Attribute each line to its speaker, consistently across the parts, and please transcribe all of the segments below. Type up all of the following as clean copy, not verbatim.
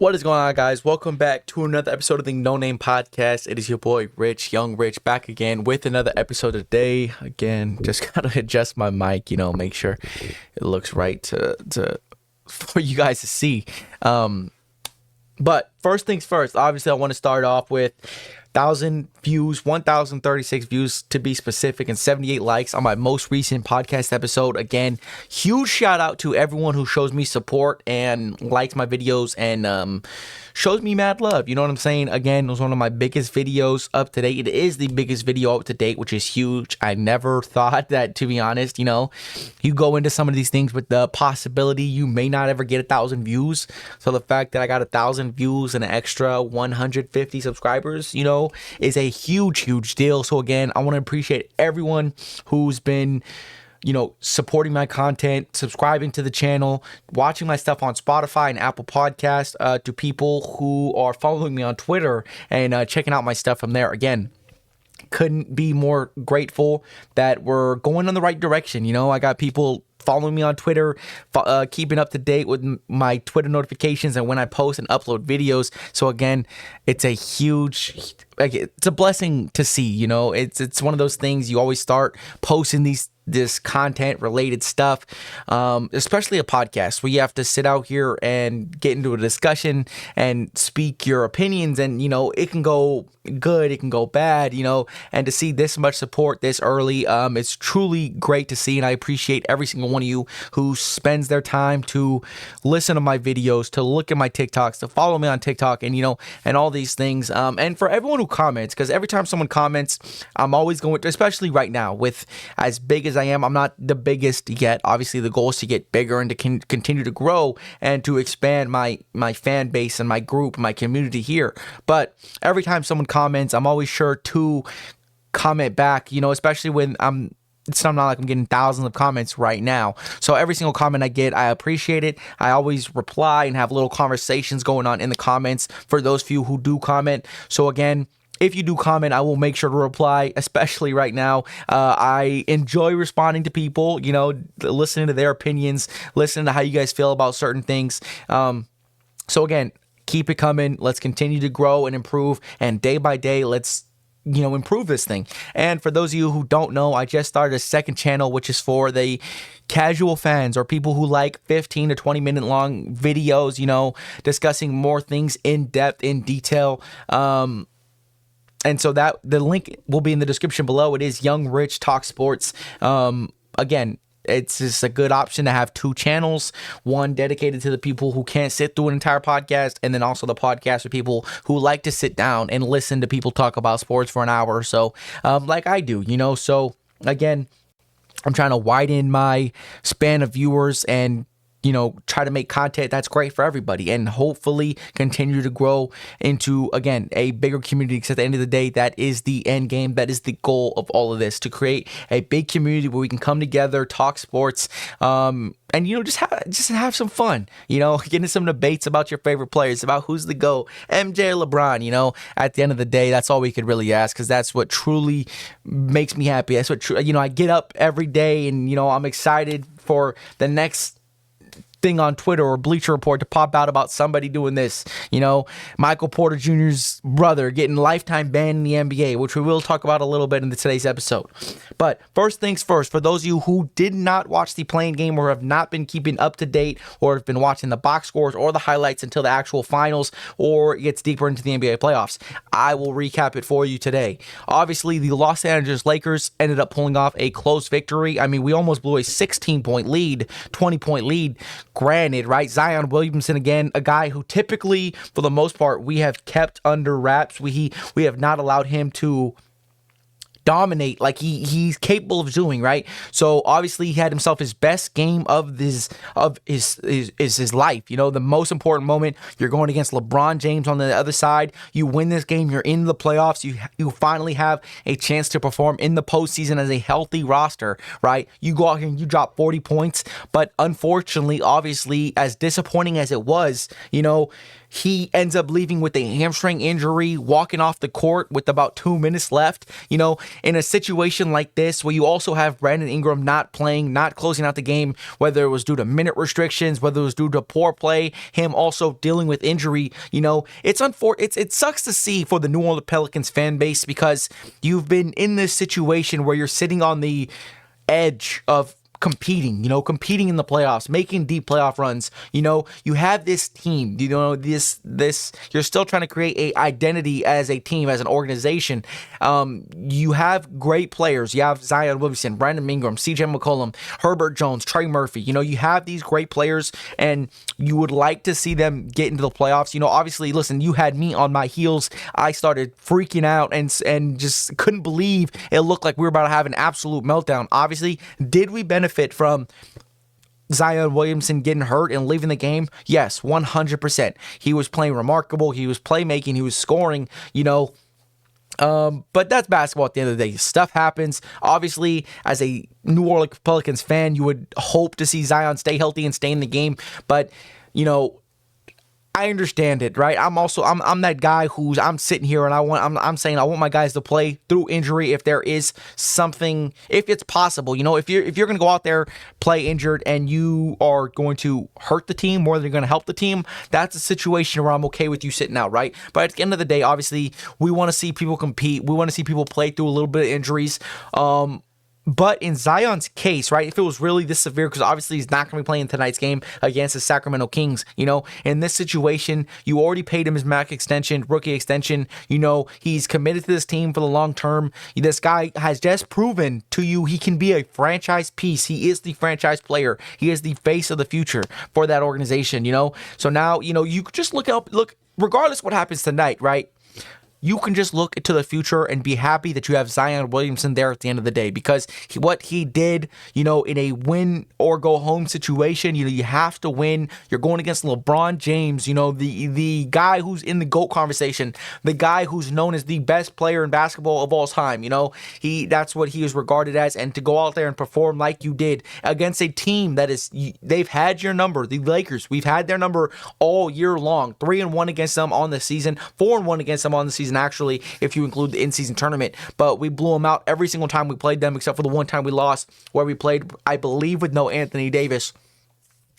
Speaker 1: What is going on, guys? Welcome back to another episode of the No Name Podcast. It is your boy Rich, Young Rich, back again with another episode today. Again, just gotta adjust my mic, make sure it looks right to for you guys to see. But first things first, obviously I want to start off with 1,000 views, 1,036 views to be specific, and 78 likes on my most recent podcast episode. Again, huge shout out to everyone who shows me support and likes my videos and shows me mad love. You know what I'm saying? Again, it was one of my biggest videos up to date. It is the biggest video up to date, which is huge. I never thought that, to be honest. You go into some of these things with the possibility you may not ever get 1,000 views. So the fact that I got 1,000 views and an extra 150 subscribers, is a huge deal. So again, I want to appreciate everyone who's been supporting my content, subscribing to the channel, watching my stuff on Spotify and Apple Podcasts, to people who are following me on Twitter and checking out my stuff from there. Again, couldn't be more grateful that we're going in the right direction. I got people following me on Twitter, keeping up to date with my Twitter notifications and when I post and upload videos. So again, it's a blessing to see. It's one of those things you always start posting this content related stuff, especially a podcast where you have to sit out here and get into a discussion and speak your opinions, and it can go good, it can go bad, and to see this much support this early, it's truly great to see, and I appreciate every single one of you who spends their time to listen to my videos, to look at my TikToks, to follow me on TikTok, and and all these things, and for everyone who comments, because every time someone comments, I'm always going to, especially right now with as big as I am, I'm not the biggest yet. Obviously the goal is to get bigger and to continue to grow and to expand my fan base and my group, my community here. But every time someone comments, I'm always sure to comment back, especially when it's not like I'm getting thousands of comments right now. So every single comment I get, I appreciate it. I always reply and have little conversations going on in the comments for those few who do comment. So again, if you do comment, I will make sure to reply, especially right now. I enjoy responding to people, listening to their opinions, listening to how you guys feel about certain things. So again, keep it coming. Let's continue to grow and improve. And day by day, let's improve this thing. And for those of you who don't know, I just started a second channel, which is for the casual fans or people who like 15 to 20 minute long videos, discussing more things in depth, in detail. And so that the link will be in the description below. It is Young Rich Talk Sports. Again, it's just a good option to have two channels, one dedicated to the people who can't sit through an entire podcast, and then also the podcast for people who like to sit down and listen to people talk about sports for an hour or so, like I do, So again, I'm trying to widen my span of viewers and try to make content that's great for everybody and hopefully continue to grow into, again, a bigger community, because at the end of the day, that is the end game. That is the goal of all of this, to create a big community where we can come together, talk sports, and, just have some fun, get into some debates about your favorite players, about who's the GOAT, MJ or LeBron, at the end of the day, that's all we could really ask, because that's what truly makes me happy. That's what, I get up every day and, I'm excited for the next thing on Twitter or Bleacher Report to pop out about somebody doing this, Michael Porter Jr.'s brother getting lifetime ban in the NBA, which we will talk about a little bit in today's episode. But first things first, for those of you who did not watch the playing game or have not been keeping up to date or have been watching the box scores or the highlights until the actual finals or it gets deeper into the NBA playoffs, I will recap it for you today. Obviously, the Los Angeles Lakers ended up pulling off a close victory. I mean, we almost blew a 16-point lead, 20-point lead. Granted, right? Zion Williamson, again, a guy who typically, for the most part, we have kept under wraps. We have not allowed him to dominate like he's capable of doing, right? So obviously he had himself his best game of his life. The most important moment. You're going against LeBron James on the other side. You win this game, you're in the playoffs. You finally have a chance to perform in the postseason as a healthy roster, right? You go out here and you drop 40 points, but unfortunately, obviously, as disappointing as it was, he ends up leaving with a hamstring injury, walking off the court with about 2 minutes left. in a situation like this where you also have Brandon Ingram not playing, not closing out the game, whether it was due to minute restrictions, whether it was due to poor play, him also dealing with injury, it sucks to see for the New Orleans Pelicans fan base because you've been in this situation where you're sitting on the edge of competing in the playoffs, making deep playoff runs. You have this team, you're still trying to create a identity as a team, as an organization. You have great players. You have Zion Williamson, Brandon Ingram, CJ McCollum, Herbert Jones, Trey Murphy. You have these great players and you would like to see them get into the playoffs. Obviously, listen, you had me on my heels. I started freaking out and just couldn't believe it looked like we were about to have an absolute meltdown. Obviously, did we benefit from Zion Williamson getting hurt and leaving the game? Yes, 100%. He was playing remarkable. He was playmaking. He was scoring, but that's basketball at the end of the day. Stuff happens. Obviously, as a New Orleans Pelicans fan, you would hope to see Zion stay healthy and stay in the game. But, I understand it, right? I'm that guy I'm sitting here and I'm saying I want my guys to play through injury if there is something, if it's possible. If you're going to go out there, play injured, and you are going to hurt the team more than you're going to help the team, that's a situation where I'm okay with you sitting out, right? But at the end of the day, obviously, we want to see people compete. We want to see people play through a little bit of injuries. But in Zion's case, right, if it was really this severe, because obviously he's not going to be playing tonight's game against the Sacramento Kings, in this situation, you already paid him his max extension, rookie extension, he's committed to this team for the long term. This guy has just proven to you he can be a franchise piece. He is the franchise player. He is the face of the future for that organization, So now, you could just look, regardless what happens tonight, right? You can just look to the future and be happy that you have Zion Williamson there at the end of the day, because what he did, in a win or go home situation, you have to win. You're going against LeBron James, the guy who's in the GOAT conversation, the guy who's known as the best player in basketball of all time. That's what he is regarded as, and to go out there and perform like you did against a team that they've had your number, the Lakers. We've had their number all year long. 3-1 against them on the season, 4-1 against them on the season, actually, if you include the in-season tournament. But we blew them out every single time we played them, except for the one time we lost, where we played, I believe, with no Anthony Davis.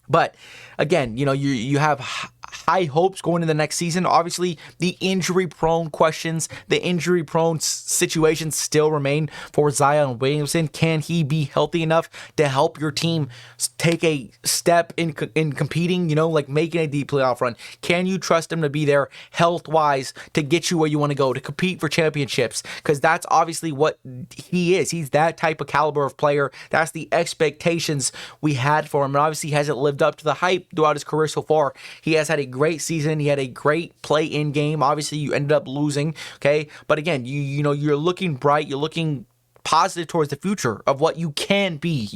Speaker 1: But again, you have high hopes going into the next season. Obviously, the injury-prone questions, the injury-prone situations still remain for Zion Williamson. Can he be healthy enough to help your team take a step in competing, like making a deep playoff run? Can you trust him to be there health-wise to get you where you want to go, to compete for championships? Because that's obviously what he is. He's that type of caliber of player. That's the expectations we had for him. And obviously, he hasn't lived up to the hype throughout his career so far. He has had a great season. He had a great play-in game. Obviously, you ended up losing, okay? But again, you're looking bright. You're looking positive towards the future of what you can be.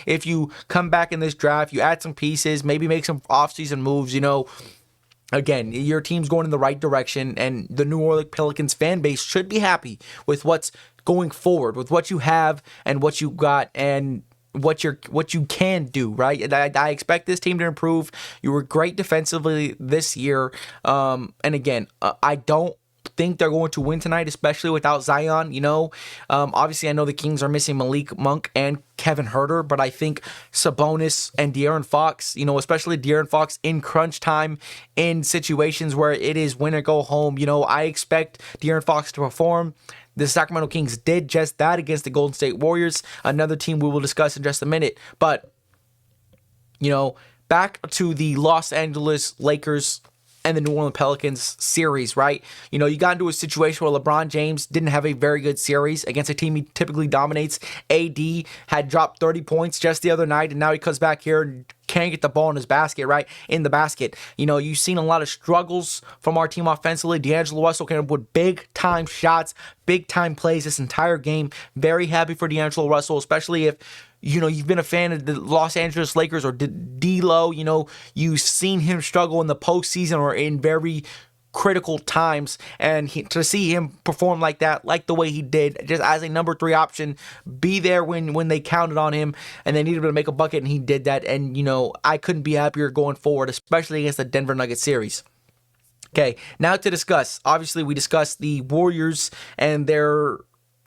Speaker 1: If you come back in this draft, you add some pieces, maybe make some offseason moves, again, your team's going in the right direction, and the New Orleans Pelicans fan base should be happy with what's going forward, with what you have and what you got, and what you can do, right? I expect this team to improve. You were great defensively this year, and again, I don't think they're going to win tonight, especially without Zion. Obviously, I know the Kings are missing Malik Monk and Kevin Huerter, but I think Sabonis and De'Aaron Fox, especially De'Aaron Fox in crunch time, in situations where it is win or go home, I expect De'Aaron Fox to perform. The Sacramento Kings did just that against the Golden State Warriors, another team we will discuss in just a minute. But, back to the Los Angeles Lakers and the New Orleans Pelicans series, right? You got into a situation where LeBron James didn't have a very good series against a team he typically dominates. AD had dropped 30 points just the other night, and now he comes back here and can't get the ball in his basket, right? In the basket. You've seen a lot of struggles from our team offensively. D'Angelo Russell came up with big-time shots, big-time plays this entire game. Very happy for D'Angelo Russell, especially if you've been a fan of the Los Angeles Lakers or D'Lo. You've seen him struggle in the postseason or in very critical times, and to see him perform like that, like the way he did, just as a number 3 option, be there when they counted on him and they needed him to make a bucket, and he did that. And I couldn't be happier going forward, especially against the Denver Nuggets series. Okay, now to discuss. Obviously, we discussed the Warriors and their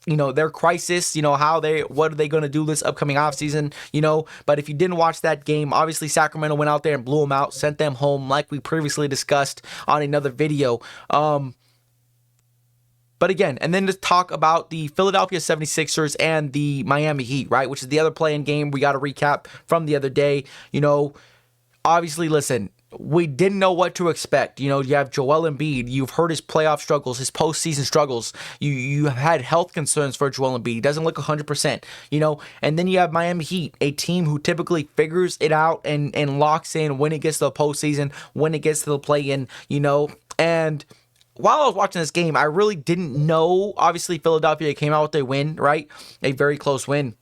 Speaker 1: their crisis, what are they going to do this upcoming offseason, but if you didn't watch that game, obviously Sacramento went out there and blew them out, sent them home like we previously discussed on another video. But again, and then to talk about the Philadelphia 76ers and the Miami Heat, right, which is the other play-in game we got to recap from the other day. Obviously, listen, we didn't know what to expect. You have Joel Embiid. You've heard his playoff struggles, his postseason struggles. You have had health concerns for Joel Embiid. He doesn't look 100%, And then you have Miami Heat, a team who typically figures it out and locks in when it gets to the postseason, when it gets to the play-in, And while I was watching this game, I really didn't know. Obviously, Philadelphia came out with a win, right? A very close win.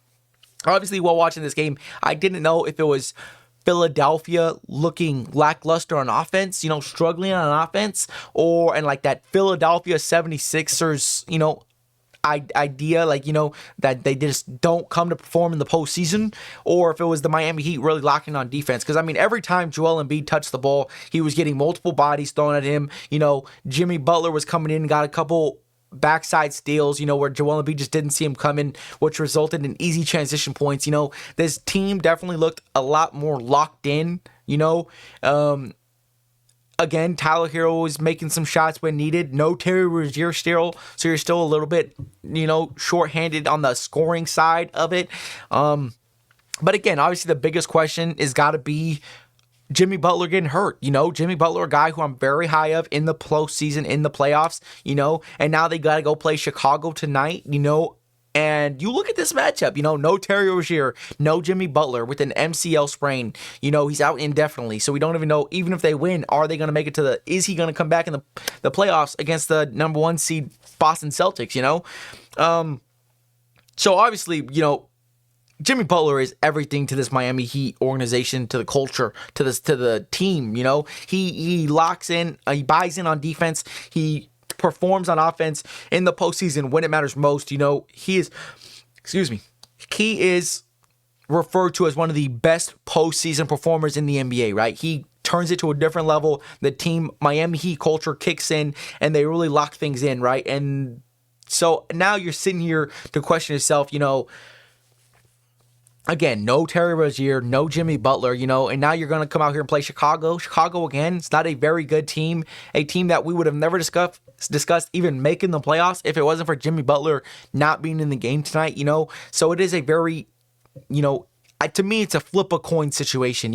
Speaker 1: Obviously, while watching this game, I didn't know if it was Philadelphia looking lackluster on offense, struggling on offense, and like that Philadelphia 76ers, idea, that they just don't come to perform in the postseason, or if it was the Miami Heat really locking on defense. Because, every time Joel Embiid touched the ball, he was getting multiple bodies thrown at him. Jimmy Butler was coming in and got a couple backside steals, where Joel Embiid just didn't see him coming, which resulted in easy transition points. This team definitely looked a lot more locked in, Again, Tyler Hero was making some shots when needed. No Terry Rozier still, so you're still a little bit, shorthanded on the scoring side of it. But again, obviously the biggest question is got to be Jimmy Butler getting hurt. Jimmy Butler, a guy who I'm very high of in the postseason, in the playoffs, and now they got to go play Chicago tonight, And you look at this matchup, no Terry Rozier, no Jimmy Butler with an MCL sprain. He's out indefinitely. So we don't even know, even if they win, are they going to make it is he going to come back in the playoffs against the number 1 seed Boston Celtics, So obviously, Jimmy Butler is everything to this Miami Heat organization, to the culture, to the team, He locks in, he buys in on defense, he performs on offense in the postseason when it matters most. He is referred to as one of the best postseason performers in the NBA, right? He turns it to a different level. The team Miami Heat culture kicks in and they really lock things in, right? And so now you're sitting here to question yourself, again, no Terry Rozier, no Jimmy Butler, and now you're going to come out here and play Chicago. Chicago, again, it's not a very good team, a team that we would have never discussed even making the playoffs if it wasn't for Jimmy Butler not being in the game tonight, So it is a very, to me, it's a flip a coin situation.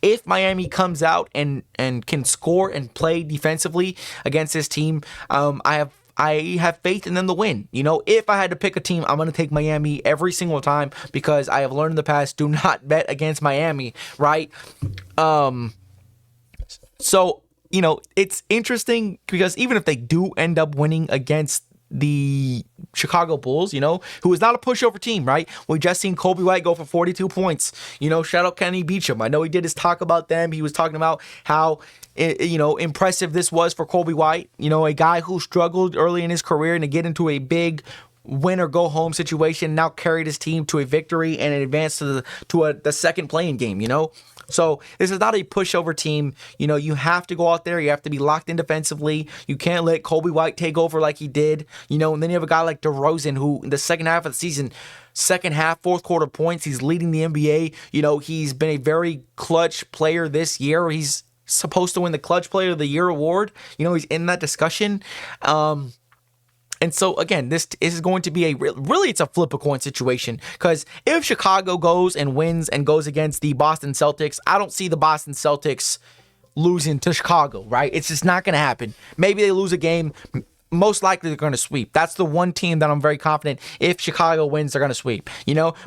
Speaker 1: If Miami comes out and can score and play defensively against this team, I have faith in them to win. If I had to pick a team, I'm going to take Miami every single time because I have learned in the past, do not bet against Miami, right? So, it's interesting because even if they do end up winning against the Chicago Bulls, who is not a pushover team, right? We just seen Kobe White go for 42 points. Shout out Kenny Beecham. I know he did his talk about them. He was talking about how impressive this was for Kobe White, a guy who struggled early in his career and to get into a big win or go home situation, now carried his team to a victory and an advance to the second playing game, So this is not a pushover team. You have to go out there. You have to be locked in defensively. You can't let Kobe White take over like he did, and then you have a guy like DeRozan who in the second half of the season, second half, fourth quarter points, he's leading the NBA. He's been a very clutch player this year. He's supposed to win the Clutch Player of the Year award. He's in that discussion. And so, again, this is going to be really it's a flip a coin situation because if Chicago goes and wins and goes against the Boston Celtics, I don't see the Boston Celtics losing to Chicago, right? It's just not going to happen. Maybe they lose a game. Most likely they're going to sweep. That's the one team that I'm very confident if Chicago wins, they're going to sweep,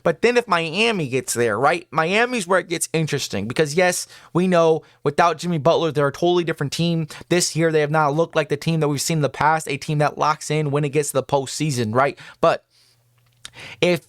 Speaker 1: But then if Miami gets there, right? Miami's where it gets interesting because, yes, we know without Jimmy Butler, they're a totally different team. This year, they have not looked like the team that we've seen in the past, a team that locks in when it gets to the postseason, right? But if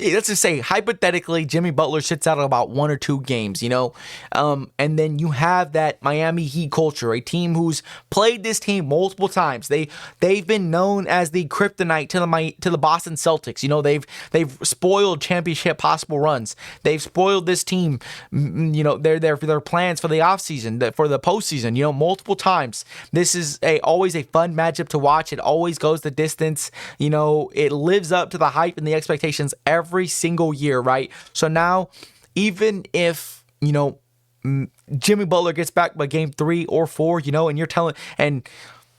Speaker 1: let's just say hypothetically Jimmy Butler sits out about 1 or 2 games, and then you have that Miami Heat culture, a team who's played this team multiple times. They've been known as the kryptonite to the Boston Celtics. They've spoiled championship possible runs. They've spoiled this team. They're there for their plans for the offseason, for the postseason. Multiple times. This is always a fun matchup to watch. It always goes the distance. It lives up to the hype and the expectations every single year, right? So now, even if, Jimmy Butler gets back by game 3 or 4, and you're telling, and,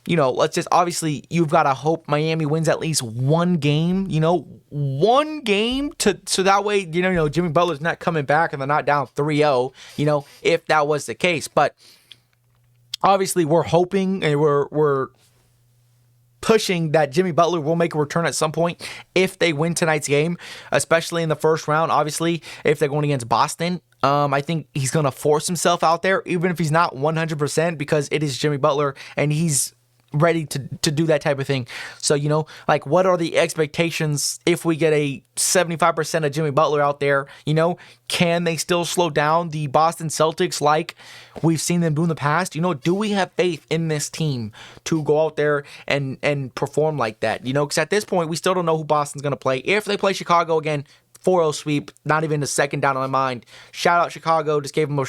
Speaker 1: let's just, obviously, you've got to hope Miami wins at least one game, one game so that way, Jimmy Butler's not coming back and they're not down 3-0, if that was the case. But obviously, we're hoping and we're pushing that Jimmy Butler will make a return at some point if they win tonight's game, especially in the first round. Obviously, if they're going against Boston, I think he's going to force himself out there, even if he's not 100%, because it is Jimmy Butler and he's ready to do that type of thing. So, what are the expectations if we get a 75% of Jimmy Butler out there? Can they still slow down the Boston Celtics like we've seen them do in the past? Do we have faith in this team to go out there and perform like that? Because at this point, we still don't know who Boston's going to play. If they play Chicago again, 4-0 sweep, not even a second down on my mind. Shout out Chicago, just gave them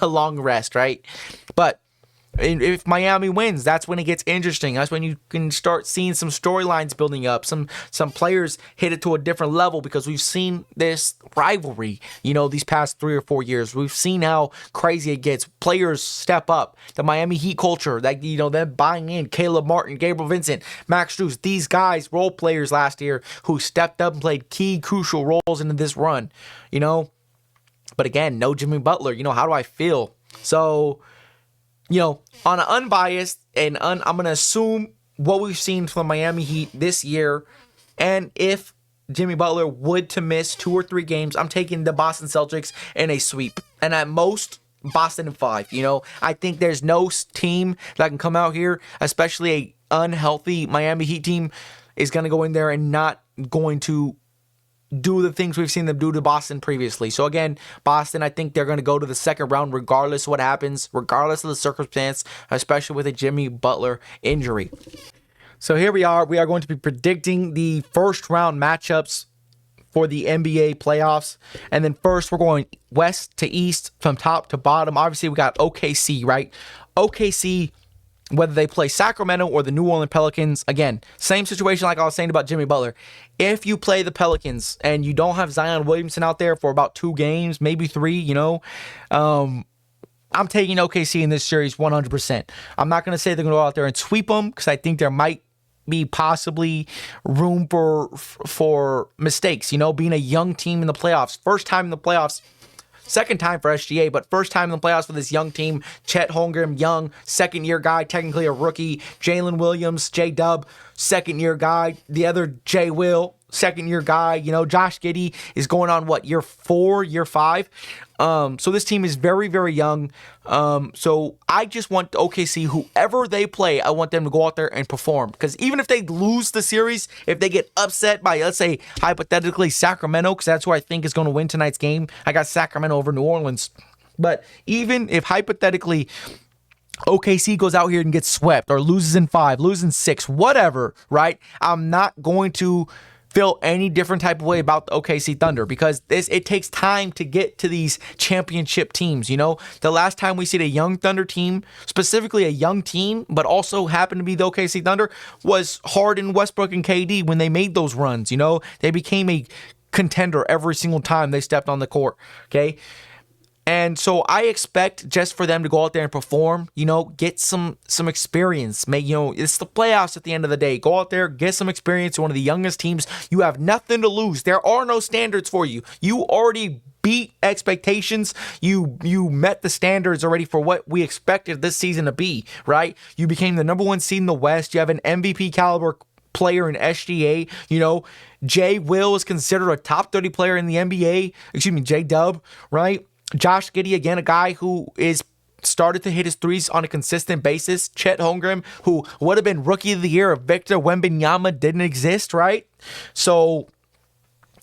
Speaker 1: a long rest, right? But if Miami wins, that's when it gets interesting. That's when you can start seeing some storylines building up. Some players hit it to a different level because we've seen this rivalry, these past 3 or 4 years. We've seen how crazy it gets. Players step up. The Miami Heat culture, them buying in. Caleb Martin, Gabriel Vincent, Max Strus, these guys, role players last year who stepped up and played key, crucial roles in this run, But again, no Jimmy Butler. How do I feel? So, on an unbiased and I'm going to assume what we've seen from Miami Heat this year, and if Jimmy Butler would to miss 2 or 3 games, I'm taking the Boston Celtics in a sweep. And at most, Boston in 5. I think there's no team that can come out here, especially a unhealthy Miami Heat team, is going to go in there and not going to do the things we've seen them do to Boston previously. So again, Boston, I think they're going to go to the second round regardless of what happens, regardless of the circumstance, especially with a Jimmy Butler injury. So here we are. We are going to be predicting the first round matchups for the NBA playoffs. And then first, we're going west to east from top to bottom. Obviously, we got OKC, right? OKC, whether they play Sacramento or the New Orleans Pelicans, again, same situation like I was saying about Jimmy Butler. If you play the Pelicans and you don't have Zion Williamson out there for about 2 games, maybe 3, I'm taking OKC in this series 100%. I'm not going to say they're going to go out there and sweep them because I think there might be possibly room for mistakes, being a young team in the playoffs. First time in the playoffs. Second time for SGA, but first time in the playoffs for this young team. Chet Holmgren, young, second-year guy, technically a rookie. Jalen Williams, J-Dub, second-year guy. The other J. Will, second-year guy. Josh Giddey is going on, year 4, year 5? So this team is very, very young. So I just want OKC, whoever they play, I want them to go out there and perform. Because even if they lose the series, if they get upset by, let's say, hypothetically, Sacramento, because that's who I think is going to win tonight's game. I got Sacramento over New Orleans. But even if hypothetically OKC goes out here and gets swept or loses in 5, loses in 6, whatever, right? I'm not going to feel any different type of way about the OKC Thunder because it takes time to get to these championship teams. The last time we see a young Thunder team, specifically a young team, but also happened to be the OKC Thunder, was Harden, Westbrook, and KD when they made those runs. They became a contender every single time they stepped on the court. Okay. And so I expect just for them to go out there and perform, get some experience. It's the playoffs at the end of the day. Go out there, get some experience. One of the youngest teams. You have nothing to lose. There are no standards for you. You already beat expectations. You met the standards already for what we expected this season to be, right? You became the number 1 seed in the West. You have an MVP caliber player in SGA. J. Will is considered a top 30 player in the NBA. J-Dub, right? Josh Giddey, again, a guy who is started to hit his threes on a consistent basis. Chet Holmgren, who would have been Rookie of the Year if Victor Wembanyama didn't exist, right? So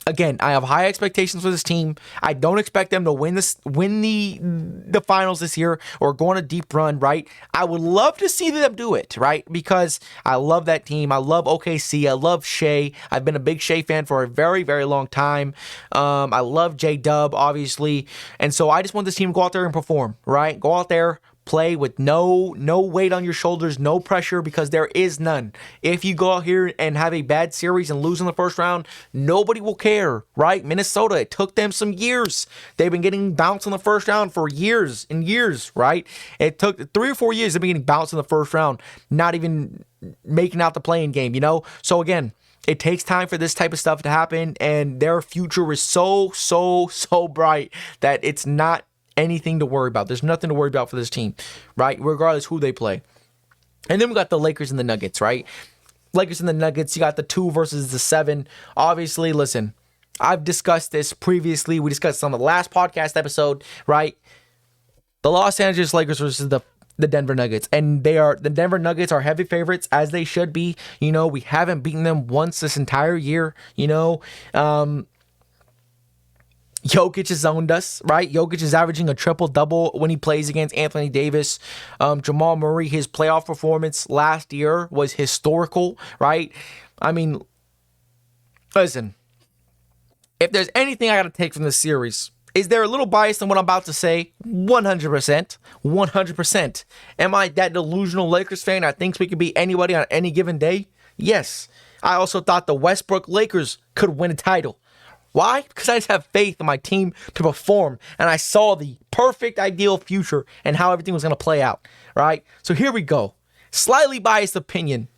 Speaker 1: Again, I have high expectations for this team. I don't expect them to win the finals this year or go on a deep run, right? I would love to see them do it, right? Because I love that team. I love OKC. I love Shea. I've been a big Shea fan for a very, very long time. I love J-Dub, obviously. And so I just want this team to go out there and perform, right? Go out there, play with no weight on your shoulders, no pressure, because there is none. If you go out here and have a bad series and lose in the first round, nobody will care, right? Minnesota, it took them some years. They've been getting bounced in the first round for years and years, right? It took 3 or 4 years of being getting bounced in the first round, not even making out the playing game, you know? So again, it takes time for this type of stuff to happen, and their future is so bright that it's not anything to worry about. There's nothing to worry about for this team, right? Regardless who they play. And then we got the Lakers and the Nuggets, right? Lakers and the Nuggets, you got the 2 versus the 7. Obviously, listen, I've discussed this previously. We discussed on the last podcast episode, right? The Los Angeles Lakers versus the Denver Nuggets. And the Denver Nuggets are heavy favorites, as they should be. You know, we haven't beaten them once this entire year, you know. Jokic has owned us, right? Jokic is averaging a triple-double when he plays against Anthony Davis. Jamal Murray, his playoff performance last year was historical, right? I mean, listen, if there's anything I got to take from this series, is there a little bias in what I'm about to say? 100%. 100%. Am I that delusional Lakers fan that thinks we could beat anybody on any given day? Yes. I also thought the Westbrook Lakers could win a title. Why? Because I just have faith in my team to perform, and I saw the perfect ideal future and how everything was going to play out, right? So here we go. Slightly biased opinion.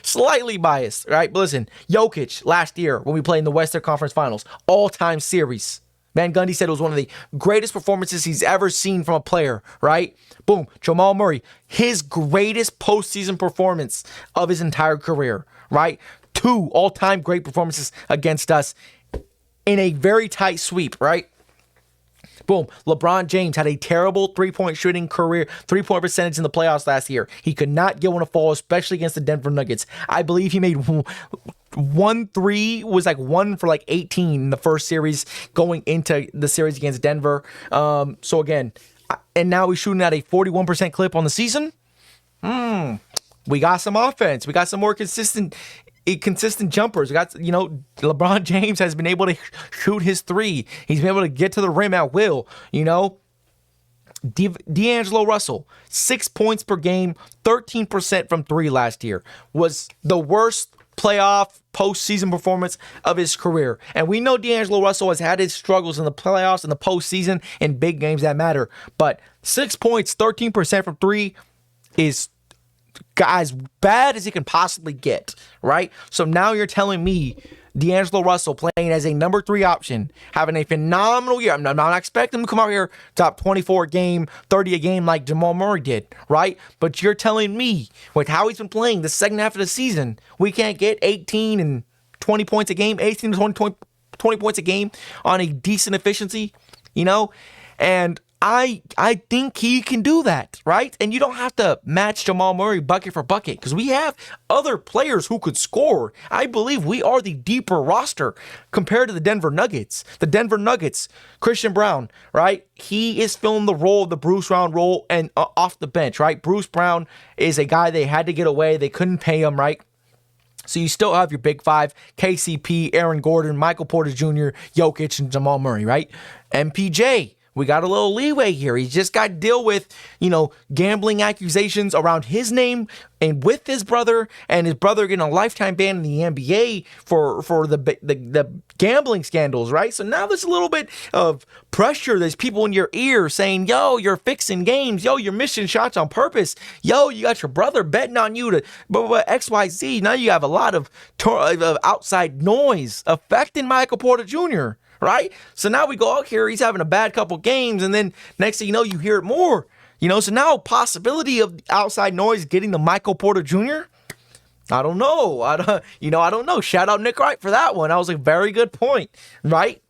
Speaker 1: Slightly biased, right? But listen, Jokic last year when we played in the Western Conference Finals, all-time series. Van Gundy said it was one of the greatest performances he's ever seen from a player, right? Boom. Jamal Murray, his greatest postseason performance of his entire career, right? 2 all-time great performances against us in a very tight sweep, right? Boom. LeBron James had a terrible three-point shooting career, three-point percentage in the playoffs last year. He could not get one to fall, especially against the Denver Nuggets. I believe he made 1-3, was like 1 for like 18 in the first series going into the series against Denver. So again, and now he's shooting at a 41% clip on the season. We got some offense. We got some more consistent jumpers. We got, you know, LeBron James has been able to shoot his 3. He's been able to get to the rim at will, you know. D'Angelo Russell, 6 points per game, 13% from 3 last year. Was the worst playoff postseason performance of his career. And we know D'Angelo Russell has had his struggles in the playoffs and the postseason in big games that matter. But 6 points, 13% from 3 is as bad as it can possibly get, right? So now you're telling me D'Angelo Russell playing as a number 3 option, having a phenomenal year. I'm not expecting him to come out here top 24 a game, 30 a game like Jamal Murray did, right? But you're telling me with how he's been playing the second half of the season, we can't get 18 and 20 points a game, 18 to 20 points a game on a decent efficiency, you know? And I think he can do that, right? And you don't have to match Jamal Murray bucket for bucket because we have other players who could score. I believe we are the deeper roster compared to the Denver Nuggets. The Denver Nuggets, Christian Brown, right? He is filling the role of the Bruce Brown role and off the bench, right? Bruce Brown is a guy they had to get away. They couldn't pay him, right? So you still have your big 5, KCP, Aaron Gordon, Michael Porter Jr., Jokic, and Jamal Murray, right? MPJ. We got a little leeway here. He's just got to deal with, you know, gambling accusations around his name and with his brother, and his brother getting a lifetime ban in the NBA for the gambling scandals, right? So now there's a little bit of pressure. There's people in your ear saying, yo, you're fixing games. Yo, you're missing shots on purpose. Yo, you got your brother betting on you to XYZ. Now you have a lot of outside noise affecting Michael Porter Jr., right? So now we go out here, he's having a bad couple games, and then next thing you know, you hear it more. You know, so now possibility of outside noise getting to Michael Porter Jr., I don't know. I don't know. Shout out Nick Wright for that one. That was a very good point, right?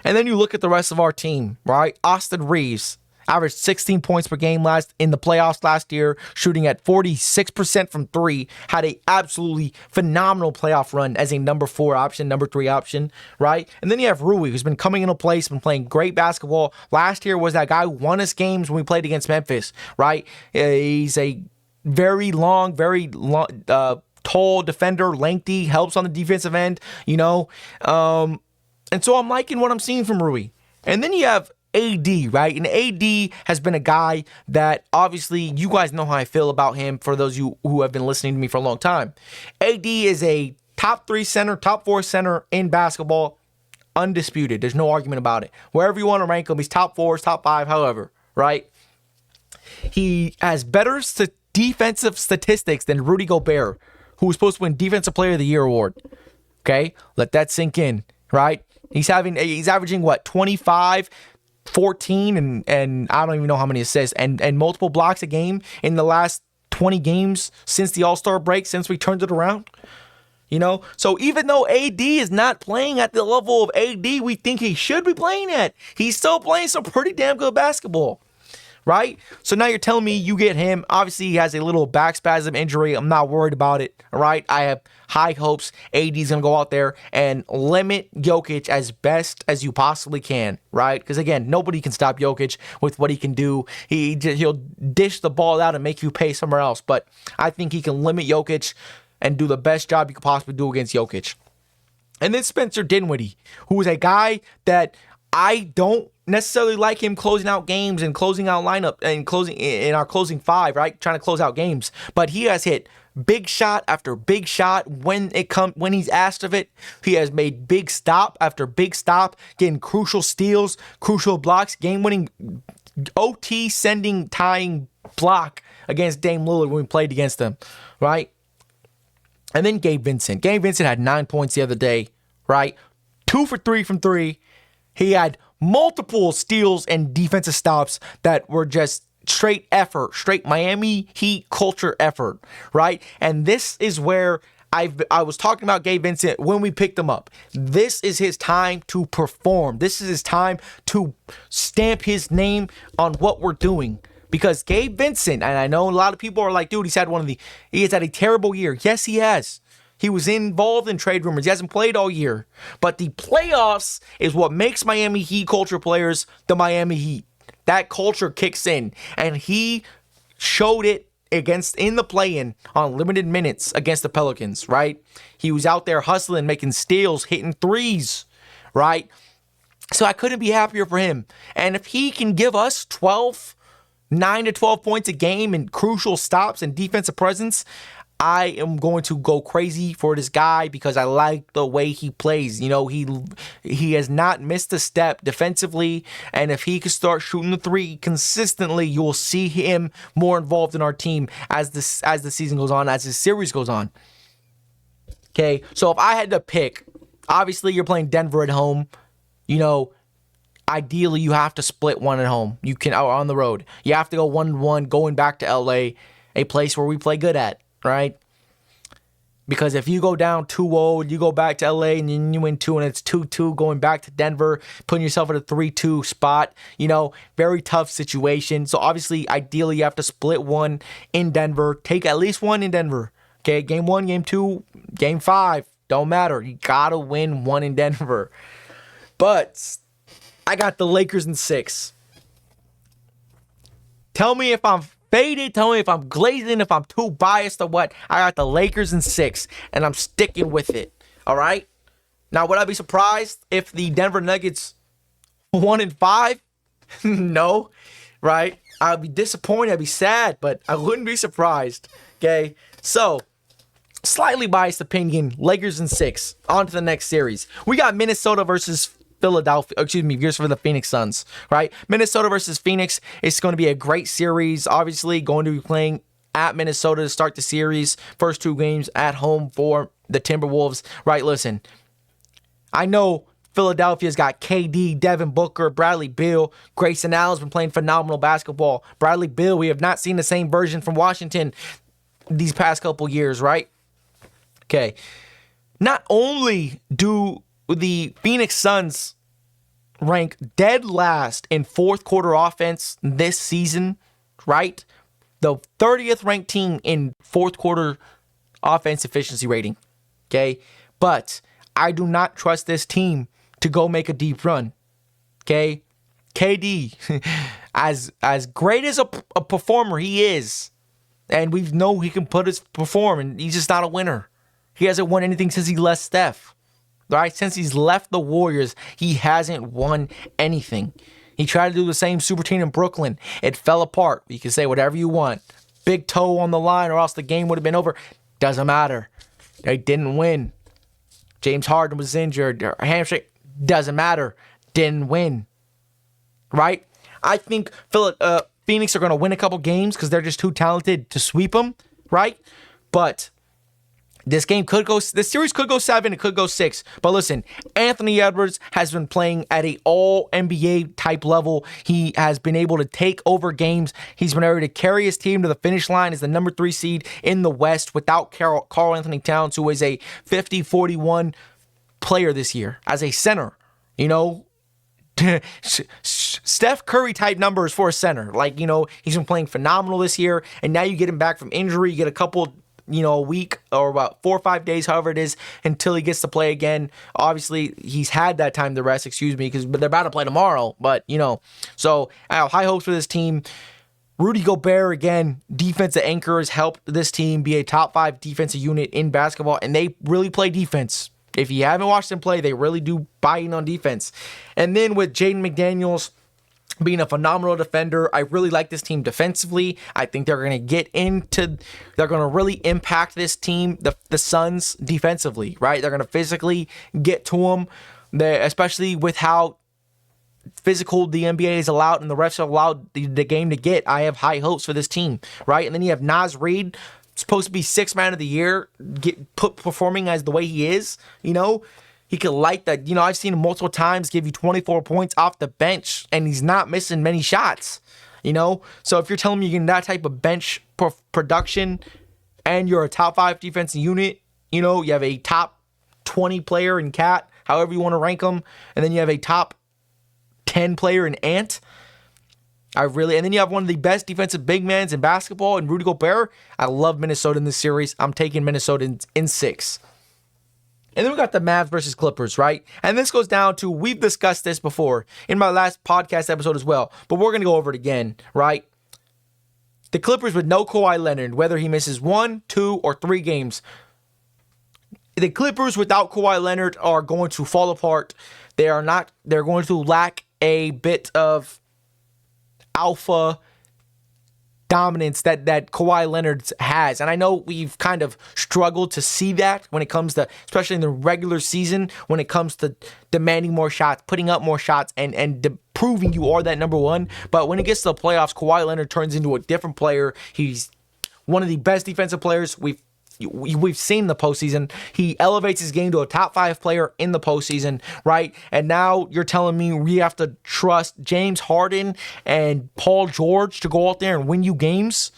Speaker 1: And then you look at the rest of our team, right? Austin Reeves,
Speaker 2: Averaged 16 points per game in the playoffs last year, shooting at 46% from three. Had a absolutely phenomenal playoff run as a number 4 option, number 3 option, right? And then you have Rui, who's been coming into place, been playing great basketball. Last year was that guy who won us games when we played against Memphis, right? He's a very long, tall defender, lengthy, helps on the defensive end, and so I'm liking what I'm seeing from Rui. And then you have AD, right? And AD has been a guy that obviously you guys know how I feel about him, for those of you who have been listening to me for a long time. AD is a top 3 center, top 4 center in basketball, undisputed. There's no argument about it. Wherever you want to rank him, he's top 4, top 5, however, right? He has better defensive statistics than Rudy Gobert, who was supposed to win Defensive Player of the Year award. Okay? Let that sink in, right? He's averaging, 25, 14, and I don't even know how many assists, and multiple blocks a game in the last 20 games since the All-Star break, since we turned it around. So even though AD is not playing at the level of AD we think he should be playing at, he's still playing some pretty damn good basketball. Right? So now you're telling me you get him. Obviously, he has a little back spasm injury. I'm not worried about it. All right? I have high hopes AD's going to go out there and limit Jokic as best as you possibly can. Right? Because, again, nobody can stop Jokic with what he can do. He'll dish the ball out and make you pay somewhere else. But I think he can limit Jokic and do the best job you could possibly do against Jokic. And then Spencer Dinwiddie, who is a guy that I don't necessarily like him closing out games and closing out lineup and closing in our closing 5, right? Trying to close out games. But he has hit big shot after big shot when he's asked of it. He has made big stop after big stop, getting crucial steals, crucial blocks, game-winning OT sending tying block against Dame Lillard when we played against them, right? And then Gabe Vincent. Gabe Vincent had 9 points the other day, right? 2 for 3 from 3. He had multiple steals and defensive stops that were just straight effort, straight Miami Heat culture effort, right? And this is where I was talking about Gabe Vincent when we picked him up. This is his time to perform. This is his time to stamp his name on what we're doing. Because Gabe Vincent, and I know a lot of people are like, dude, he has had a terrible year. Yes, he has. He was involved in trade rumors. He hasn't played all year. But the playoffs is what makes Miami Heat culture players the Miami Heat. That culture kicks in. And he showed it in the play-in on limited minutes against the Pelicans, right? He was out there hustling, making steals, hitting threes, right? So I couldn't be happier for him. And if he can give us 9 to 12 points a game and crucial stops and defensive presence, I am going to go crazy for this guy because I like the way he plays. He has not missed a step defensively, and if he can start shooting the 3 consistently, you will see him more involved in our team as the season goes on, as the series goes on. Okay, so if I had to pick, obviously you're playing Denver at home. Ideally you have to split one at home. You can on the road. You have to go 1-1 going back to LA, a place where we play good at. Right? Because if you go down 2-0, you go back to LA and then you win 2 and it's 2-2 going back to Denver, putting yourself in a 3-2 spot, very tough situation. So obviously, ideally, you have to split one in Denver. Take at least one in Denver. Okay, game 1, game 2, game 5, don't matter. You gotta win one in Denver. But I got the Lakers in 6. Tell me if I'm faded. Tell me if I'm glazing, if I'm too biased or what. I got the Lakers in 6, and I'm sticking with it. All right? Now, would I be surprised if the Denver Nuggets 1-5? No, right? I'd be disappointed. I'd be sad, but I wouldn't be surprised. Okay? So, slightly biased opinion, Lakers in 6. On to the next series. We got Minnesota versus here's for the Phoenix Suns, right? Minnesota versus Phoenix. It's going to be a great series. Obviously, going to be playing at Minnesota to start the series. First 2 games at home for the Timberwolves, right? Listen, I know Philadelphia's got KD, Devin Booker, Bradley Beal. Grayson Allen's been playing phenomenal basketball. Bradley Beal, we have not seen the same version from Washington these past couple years, right? Okay. Not only do the Phoenix Suns rank dead last in fourth quarter offense this season, right? The 30th ranked team in fourth quarter offense efficiency rating. Okay. But I do not trust this team to go make a deep run. Okay. KD, as great as a performer he is, and we know he can perform, and he's just not a winner. He hasn't won anything since he left Steph. Right? Since he's left the Warriors, he hasn't won anything. He tried to do the same super team in Brooklyn. It fell apart. You can say whatever you want. Big toe on the line, or else the game would have been over. Doesn't matter. They didn't win. James Harden was injured. Hamstring. Doesn't matter. Didn't win. Right? I think Phoenix are going to win a couple games because they're just too talented to sweep them. Right? But this series could go 7, it could go 6. But listen, Anthony Edwards has been playing at an all NBA type level. He has been able to take over games. He's been able to carry his team to the finish line as the number 3 seed in the West without Karl Anthony Towns, who is a 50-41 player this year as a center. You know, Steph Curry type numbers for a center. Like, you know, he's been playing phenomenal this year, and now you get him back from injury. You get a couple, a week or about 4 or 5 days, however it is, until he gets to play again. Obviously, he's had that time to rest, because they're about to play tomorrow. But, so I have high hopes for this team. Rudy Gobert, again, defensive anchor, has helped this team be a top 5 defensive unit in basketball, and they really play defense. If you haven't watched them play, they really do buy in on defense. And then with Jaden McDaniels being a phenomenal defender, I really like this team defensively. I think they're going to really impact this team, the Suns, defensively, right? They're going to physically get to them, especially with how physical the NBA is allowed and the refs have allowed the game to get. I have high hopes for this team, right? And then you have Naz Reid, supposed to be 6th man of the year, performing as the way he is, He could light that. I've seen him multiple times give you 24 points off the bench, and he's not missing many shots, So if you're telling me you're getting that type of bench production and you're a top 5 defensive unit, you have a top 20 player in Cat, however you want to rank them, and then you have a top 10 player in Ant. And then you have one of the best defensive big men in basketball in Rudy Gobert. I love Minnesota in this series. I'm taking Minnesota in 6. And then we got the Mavs versus Clippers, right? And this goes down to, we've discussed this before in my last podcast episode as well, but we're going to go over it again, right? The Clippers with no Kawhi Leonard, whether he misses 1, 2, or 3 games, the Clippers without Kawhi Leonard are going to fall apart. They're going to lack a bit of alpha dominance that Kawhi Leonard has. And I know we've kind of struggled to see that when it comes to, especially in the regular season, when it comes to demanding more shots, putting up more shots, and proving you are that number 1. But when it gets to the playoffs, Kawhi Leonard turns into a different player. He's one of the best defensive players we've seen in the postseason. He elevates his game to a top 5 player in the postseason, right? And now you're telling me we have to trust James Harden and Paul George to go out there and win you games?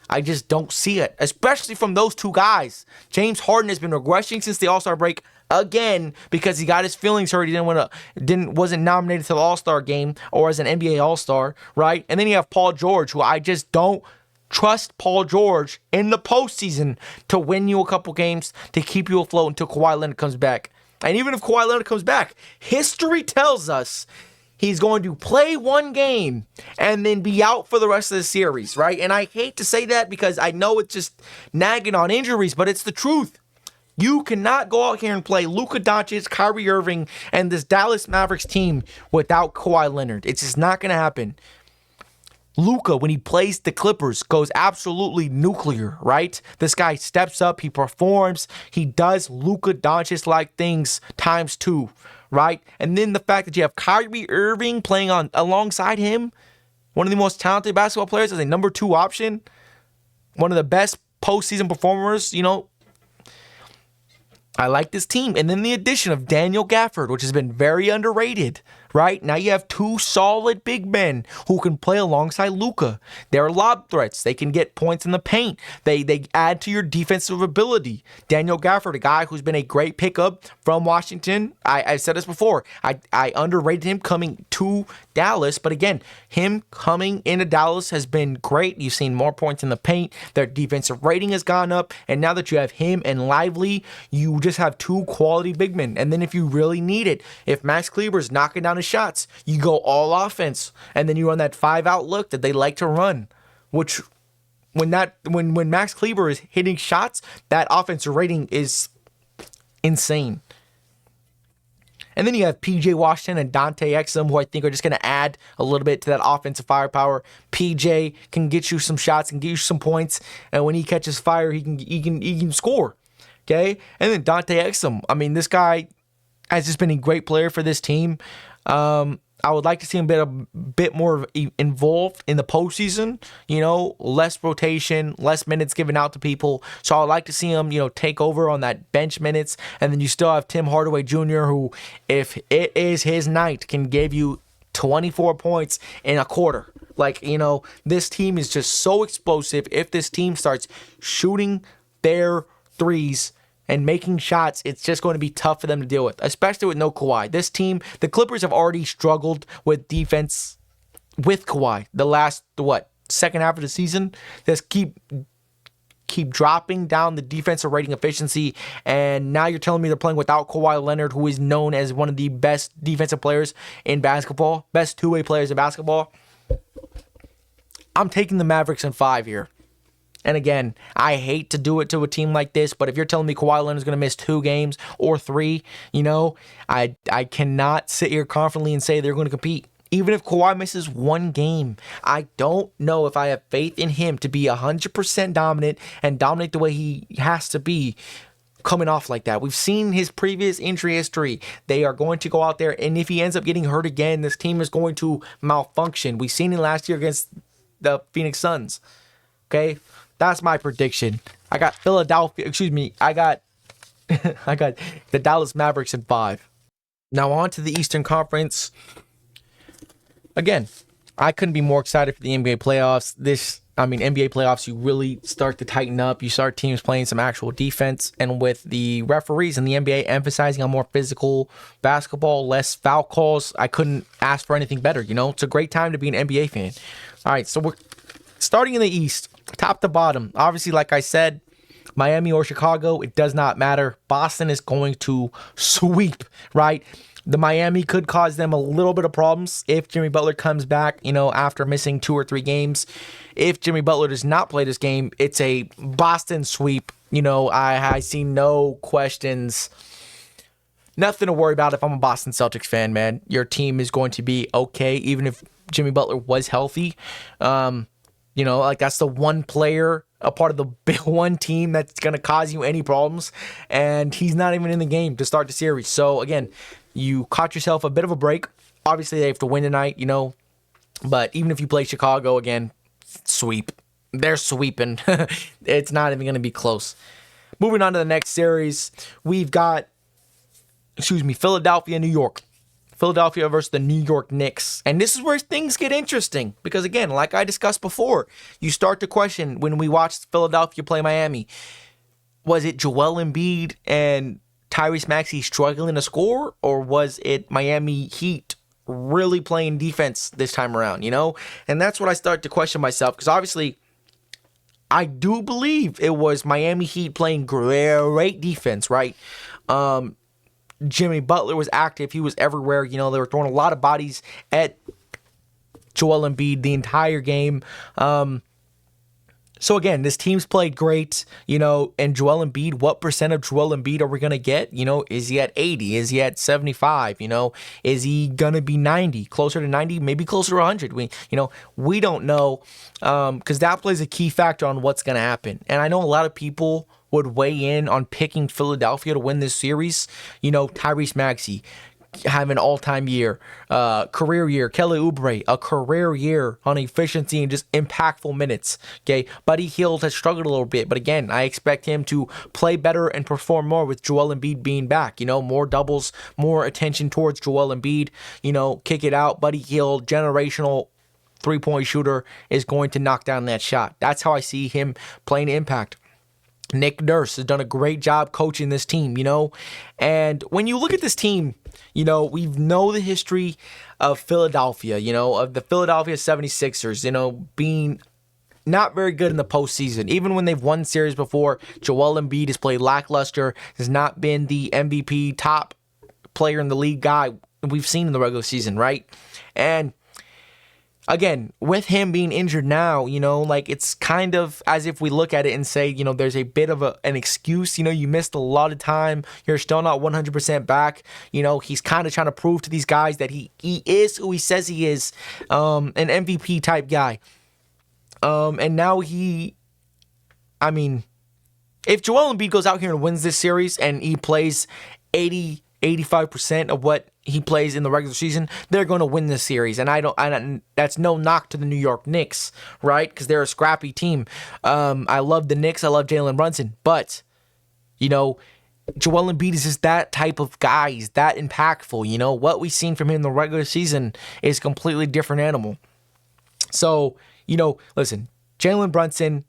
Speaker 2: I just don't see it, especially from those 2 guys. James Harden has been regressing since the All-Star break again because he got his feelings hurt. He wasn't nominated to the All-Star game or as an NBA All-Star, right? And then you have Paul George, who I just don't trust Paul George in the postseason to win you a couple games, to keep you afloat until Kawhi Leonard comes back. And even if Kawhi Leonard comes back, history tells us he's going to play 1 game and then be out for the rest of the series, right? And I hate to say that because I know it's just nagging on injuries, but it's the truth. You cannot go out here and play Luka Doncic, Kyrie Irving, and this Dallas Mavericks team without Kawhi Leonard. It's just not going to happen. Luka, when he plays the Clippers, goes absolutely nuclear, right? This guy steps up, he performs, he does Luka Doncic-like things times 2, right? And then the fact that you have Kyrie Irving playing alongside him, one of the most talented basketball players as a number 2 option, one of the best postseason performers, I like this team. And then the addition of Daniel Gafford, which has been very underrated, right? Now you have two solid big men who can play alongside Luka. They're lob threats. They can get points in the paint. They add to your defensive ability. Daniel Gafford, a guy who's been a great pickup from Washington. I said this before. I underrated him coming to Dallas, but again, him coming into Dallas has been great. You've seen more points in the paint. Their defensive rating has gone up, and now that you have him and Lively, you just have two quality big men. And then if you really need it, if Max Kleber's knocking down his shots, you go all offense, and then you run that 5-out look that they like to run, which when Max Kleber is hitting shots, that offensive rating is insane. And then you have PJ Washington and Dante Exum, who I think are just going to add a little bit to that offensive firepower. PJ can get you some shots and get you some points, and when he catches fire, he can score. Okay, and then Dante Exum. I mean, this guy has just been a great player for this team. I would like to see him a bit more involved in the postseason. Less rotation, less minutes given out to people. So I would like to see him, take over on that bench minutes. And then you still have Tim Hardaway Jr., who, if it is his night, can give you 24 points in a quarter. This team is just so explosive. If this team starts shooting their threes and making shots, it's just going to be tough for them to deal with, especially with no Kawhi. This team, the Clippers, have already struggled with defense with Kawhi the last, second half of the season. Just keep dropping down the defensive rating efficiency, and now you're telling me they're playing without Kawhi Leonard, who is known as one of the best defensive players in basketball, best two-way players in basketball. I'm taking the Mavericks in 5 here. And again, I hate to do it to a team like this, but if you're telling me Kawhi Leonard is going to miss 2 games or 3, I cannot sit here confidently and say they're going to compete. Even if Kawhi misses 1 game, I don't know if I have faith in him to be 100% dominant and dominate the way he has to be coming off like that. We've seen his previous injury history. They are going to go out there, and if he ends up getting hurt again, this team is going to malfunction. We've seen it last year against the Phoenix Suns. Okay? That's my prediction. I got I got the Dallas Mavericks in 5. Now on to the Eastern Conference. Again, I couldn't be more excited for the NBA playoffs. NBA playoffs, you really start to tighten up. You start teams playing some actual defense, and with the referees and the NBA emphasizing on more physical basketball, less foul calls, I couldn't ask for anything better. It's a great time to be an NBA fan. All right, so we're starting in the East. Top to bottom, obviously, like I said, Miami or Chicago, it does not matter. Boston is going to sweep, right? The Miami could cause them a little bit of problems if Jimmy Butler comes back, after missing 2 or 3 games. If Jimmy Butler does not play this game, it's a Boston sweep. I see no questions. Nothing to worry about if I'm a Boston Celtics fan, man. Your team is going to be okay, even if Jimmy Butler was healthy. That's the one player, a part of the big one team that's going to cause you any problems. And he's not even in the game to start the series. So, again, you caught yourself a bit of a break. Obviously, they have to win tonight, But even if you play Chicago, again, sweep. They're sweeping. It's not even going to be close. Moving on to the next series, we've got, Philadelphia, New York. Philadelphia versus the New York Knicks. And this is where things get interesting. Because again, like I discussed before, you start to question when we watched Philadelphia play Miami. Was it Joel Embiid and Tyrese Maxey struggling to score? Or was it Miami Heat really playing defense this time around, And that's what I start to question myself. Because obviously, I do believe it was Miami Heat playing great defense, right? Jimmy Butler was active. He was everywhere. They were throwing a lot of bodies at Joel Embiid the entire game. So again, this team's played great, and Joel Embiid, what percent of Joel Embiid are we going to get? Is he at 80? Is he at 75? Is he going to be 90? Closer to 90? Maybe closer to 100? We don't know, because that plays a key factor on what's going to happen. And I know a lot of people would weigh in on picking Philadelphia to win this series. Tyrese Maxey, have an all-time year, career year. Kelly Oubre, a career year on efficiency and just impactful minutes. Okay, Buddy Hield has struggled a little bit, but again, I expect him to play better and perform more with Joel Embiid being back. More doubles, more attention towards Joel Embiid. Kick it out. Buddy Hield, generational three-point shooter, is going to knock down that shot. That's how I see him playing impact. Nick Nurse has done a great job coaching this team, And when you look at this team, we know the history of Philadelphia, of the Philadelphia 76ers, being not very good in the postseason. Even when they've won series before, Joel Embiid has played lackluster, has not been the MVP, top player in the league guy we've seen in the regular season, right? And again, with him being injured now, it's kind of as if we look at it and say, there's a bit of an excuse. You missed a lot of time. You're still not 100% back. He's kind of trying to prove to these guys that he is who he says he is, an MVP type guy. And now if Joel Embiid goes out here and wins this series and he plays 85% of what he plays in the regular season, they're going to win this series. And that's no knock to the New York Knicks, right? Because they're a scrappy team. I love the Knicks. I love Jalen Brunson. But, Joel Embiid is just that type of guy. He's that impactful. What we've seen from him in the regular season is a completely different animal. So, listen, Jalen Brunson,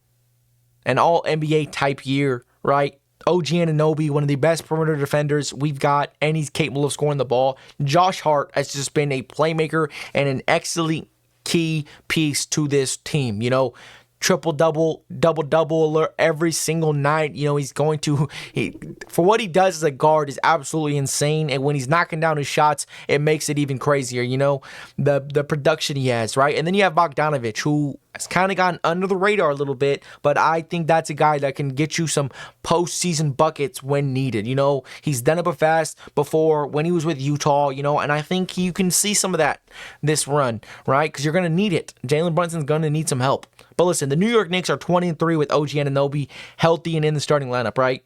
Speaker 2: an all NBA type year, right? OG Anunoby, one of the best perimeter defenders we've got, and he's capable of scoring the ball. Josh Hart has just been a playmaker and an excellent key piece to this team. Triple-double, double-double alert every single night. He's going to... for what he does as a guard is absolutely insane. And when he's knocking down his shots, it makes it even crazier. The production he has, right? And then you have Bogdanovic, who has kind of gotten under the radar a little bit. But I think that's a guy that can get you some postseason buckets when needed. He's done it fast before when he was with Utah, and I think you can see some of that this run, right? Because you're going to need it. Jalen Brunson's going to need some help. But listen, the New York Knicks are 20-3 with OG Anunoby healthy and in the starting lineup, right?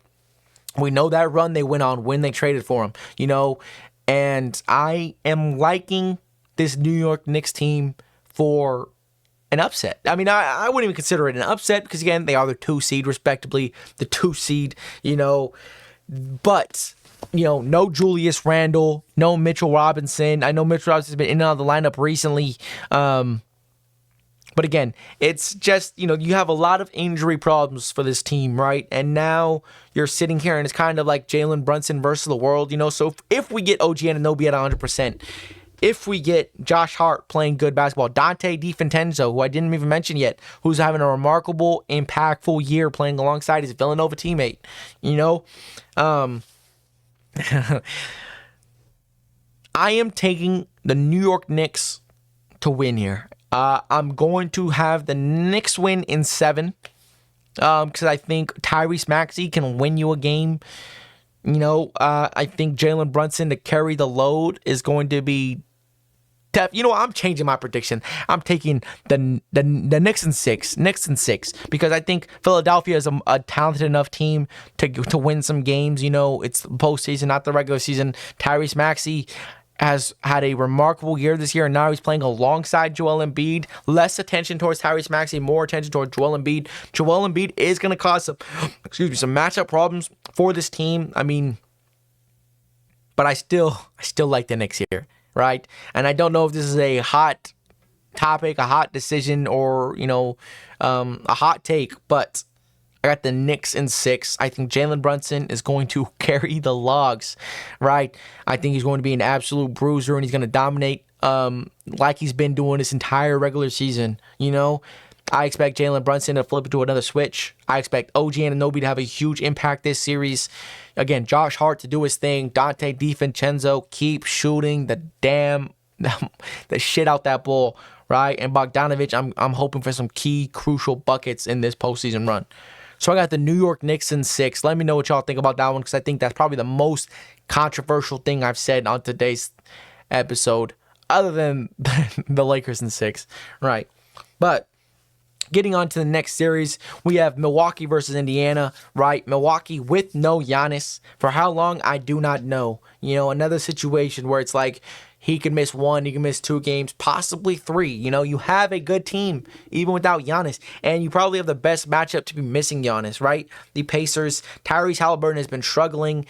Speaker 2: We know that run they went on when they traded for him, and I am liking this New York Knicks team for an upset. I wouldn't even consider it an upset because, again, they are the 2 seed, respectively, the 2 seed, but... no Julius Randle, no Mitchell Robinson. I know Mitchell Robinson's been in and out of the lineup recently. But again, it's just, you have a lot of injury problems for this team, right? And now you're sitting here and it's kind of like Jalen Brunson versus the world, So if we get OG Anunoby at 100%, if we get Josh Hart playing good basketball, Dante DiVincenzo, who I didn't even mention yet, who's having a remarkable, impactful year playing alongside his Villanova teammate, I am taking the New York Knicks to win here. I'm going to have the Knicks win in 7 because I think Tyrese Maxey can win you a game. I think Jalen Brunson to carry the load is going to be tough. I'm changing my prediction. I'm taking the Knicks in 6. Knicks in 6 because I think Philadelphia is a talented enough team to win some games. It's the postseason, not the regular season. Tyrese Maxey has had a remarkable year this year, and now he's playing alongside Joel Embiid. Less attention towards Tyrese Maxey, more attention towards Joel Embiid. Joel Embiid is going to cause some matchup problems for this team. But I still like the Knicks here, right? And I don't know if this is a hot topic, a hot decision, or a hot take, but I got the Knicks in 6. I think Jalen Brunson is going to carry the logs, right? I think he's going to be an absolute bruiser, and he's going to dominate like he's been doing this entire regular season. I expect Jalen Brunson to flip it to another switch. I expect OG Anunoby to have a huge impact this series. Again, Josh Hart to do his thing. Dante DiVincenzo keep shooting the shit out that ball, right? And Bogdanovic, I'm hoping for some key, crucial buckets in this postseason run. So I got the New York Knicks in 6. Let me know what y'all think about that one because I think that's probably the most controversial thing I've said on today's episode, other than the Lakers in 6, right? But Getting on to the next series, we have Milwaukee versus Indiana, right? Milwaukee with no Giannis. For how long, I do not know. You know, another situation where it's like he could miss 1, he can miss 2 games, possibly 3. You know, you have a good team even without Giannis, and you probably have the best matchup to be missing Giannis, right? The Pacers, Tyrese Halliburton has been struggling.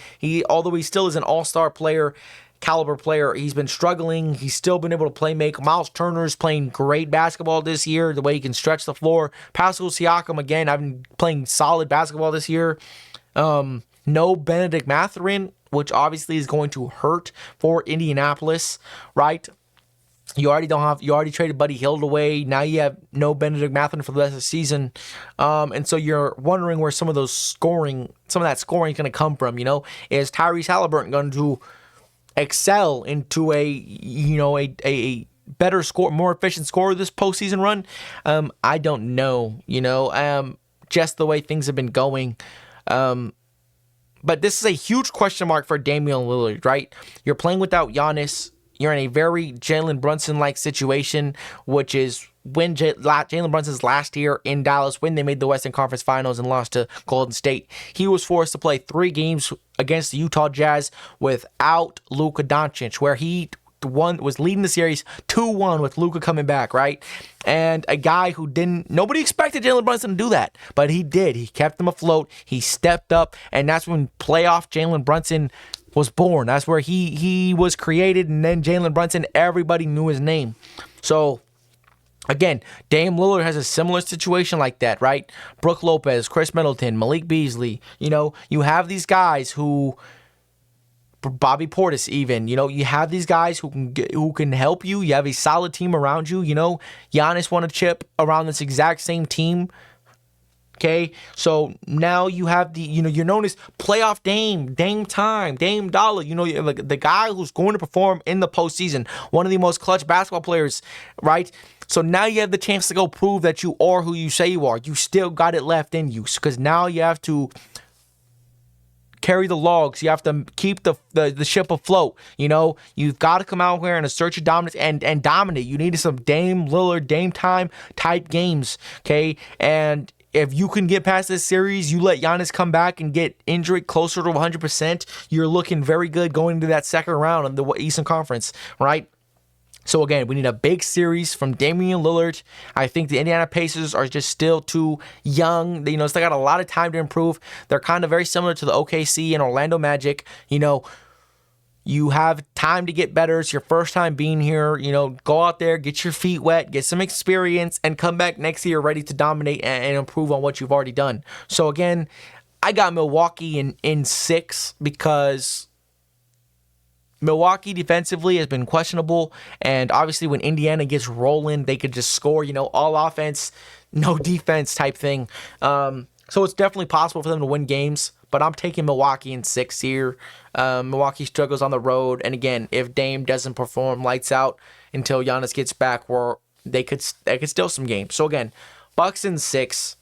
Speaker 2: Although he still is an all-star player, caliber player, he's been struggling. He's still been able to play make. Miles Turner's playing great basketball this year, the way he can stretch the floor. Pascal Siakam, again, I've been playing solid basketball this year. No Benedict Mathurin, which obviously is going to hurt for Indianapolis, right? You already traded Buddy Hield away. Now you have no Benedict Mathurin for the rest of the season. And so you're wondering where some of that scoring is going to come from, you know? Is Tyrese Halliburton going to excel into a better score, more efficient scorer this postseason run? I don't know, just the way things have been going. But this is a huge question mark for Damian Lillard, right? You're playing without Giannis. You're in a very Jalen Brunson-like situation, which is when Jalen Brunson's last year in Dallas, when they made the Western Conference Finals and lost to Golden State, he was forced to play 3 games against the Utah Jazz without Luka Doncic, where he was leading the series 2-1 with Luka coming back, right? And a guy who nobody expected Jalen Brunson to do that, but he did. He kept them afloat. He stepped up, and that's when playoff Jalen Brunson was born. That's where he was created, and then Jalen Brunson, everybody knew his name. So again, Dame Lillard has a similar situation like that, right? Brook Lopez, Chris Middleton, Malik Beasley. You have these guys who, Bobby Portis even, you have these guys who can help you. You have a solid team around you. Giannis won a chip around this exact same team. Okay, so now you have you're known as playoff Dame time, Dame Dollar. Like the guy who's going to perform in the postseason, one of the most clutch basketball players, right? So now you have the chance to go prove that you are who you say you are. You still got it left in you, because now you have to carry the logs. You have to keep the ship afloat. You've got to come out here in a search of dominance and dominate. You need some Dame Lillard, Dame time type games, okay? And if you can get past this series, you let Giannis come back and get injury closer to 100%, you're looking very good going into that second round in the Eastern Conference, right? So again, we need a big series from Damian Lillard. I think the Indiana Pacers are just still too young. They still got a lot of time to improve. They're kind of very similar to the OKC and Orlando Magic. You have time to get better. It's your first time being here. Go out there, get your feet wet, get some experience, and come back next year ready to dominate and improve on what you've already done. So again, I got Milwaukee in 6 because Milwaukee defensively has been questionable, and obviously when Indiana gets rolling, they could just score, all offense, no defense type thing. So it's definitely possible for them to win games, but I'm taking Milwaukee in 6 here. Milwaukee struggles on the road, and again, if Dame doesn't perform lights out until Giannis gets back, they could steal some games. So again, Bucks in 6.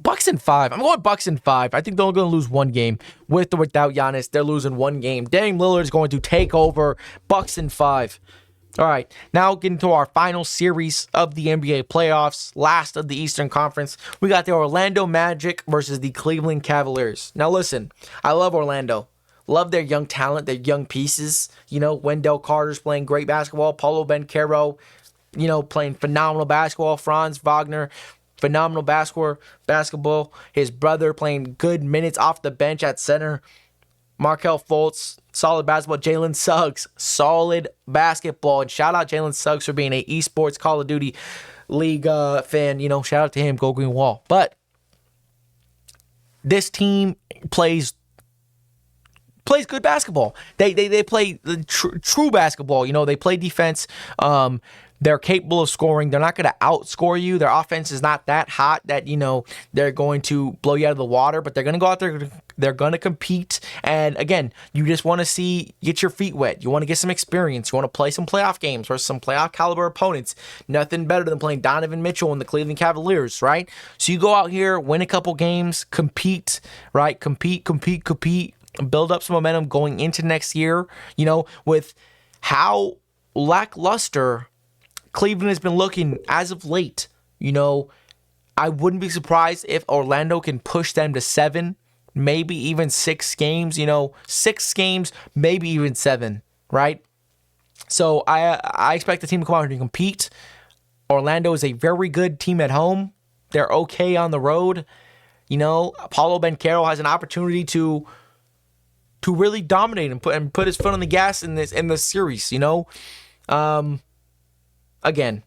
Speaker 2: Bucks in 5. I'm going Bucks in 5. I think they're going to lose 1 game. With or without Giannis, they're losing 1 game. Dame Lillard is going to take over. Bucks in 5. All right, now getting to our final series of the NBA playoffs, last of the Eastern Conference. We got the Orlando Magic versus the Cleveland Cavaliers. Now listen, I love Orlando. Love their young talent, their young pieces. Wendell Carter's playing great basketball. Paulo Banchero, playing phenomenal basketball. Franz Wagner, phenomenal basketball. His brother playing good minutes off the bench at center. Markelle Fultz, solid basketball. Jalen Suggs, solid basketball. And shout out Jalen Suggs for being an esports Call of Duty League fan. Shout out to him. Go Green Wall. But this team plays good basketball. They play the true basketball. They play defense. They're capable of scoring. They're not going to outscore you. Their offense is not that hot that, they're going to blow you out of the water, but they're going to go out there. They're going to compete. And again, you just want to get your feet wet. You want to get some experience. You want to play some playoff games versus some playoff caliber opponents. Nothing better than playing Donovan Mitchell and the Cleveland Cavaliers, right? So you go out here, win a couple games, compete, right? Compete, build up some momentum going into next year, with how lackluster Cleveland has been looking as of late. You know, I wouldn't be surprised if Orlando can push them to 7, maybe even 6 games, 6 games, maybe even 7, right? So I expect the team to come out here and compete. Orlando is a very good team at home. They're okay on the road. Paulo Banchero has an opportunity to really dominate and put his foot on the gas in this series. Again,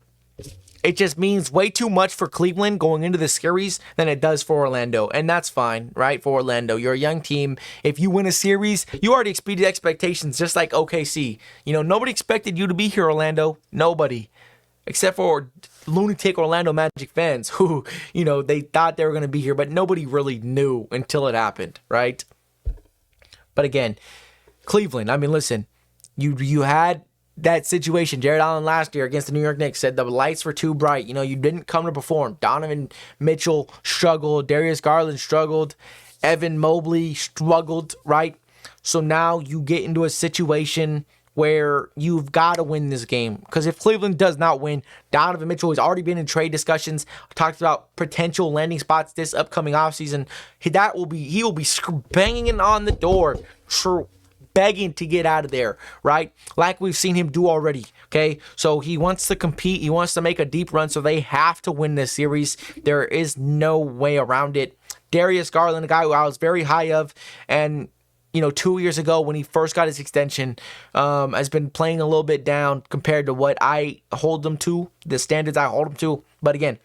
Speaker 2: it just means way too much for Cleveland going into the series than it does for Orlando. And that's fine, right? For Orlando, you're a young team. If you win a series, you already exceeded expectations, just like OKC. Nobody expected you to be here, Orlando. Nobody. Except for lunatic Orlando Magic fans who, they thought they were going to be here, but nobody really knew until it happened, right? But again, Cleveland, listen, you had that situation. Jared Allen last year against the New York Knicks said the lights were too bright. You didn't come to perform. Donovan Mitchell struggled. Darius Garland struggled. Evan Mobley struggled, right? So now you get into a situation where you've got to win this game. Because if Cleveland does not win, Donovan Mitchell has already been in trade discussions, talked about potential landing spots this upcoming offseason. He will be banging on the door, begging to get out of there, right? Like we've seen him do already, okay? So he wants to compete. He wants to make a deep run, so they have to win this series. There is no way around it. Darius Garland, a guy who I was very high of, and 2 years ago when he first got his extension, has been playing a little bit down compared to what I hold him to, the standards I hold him to. But again,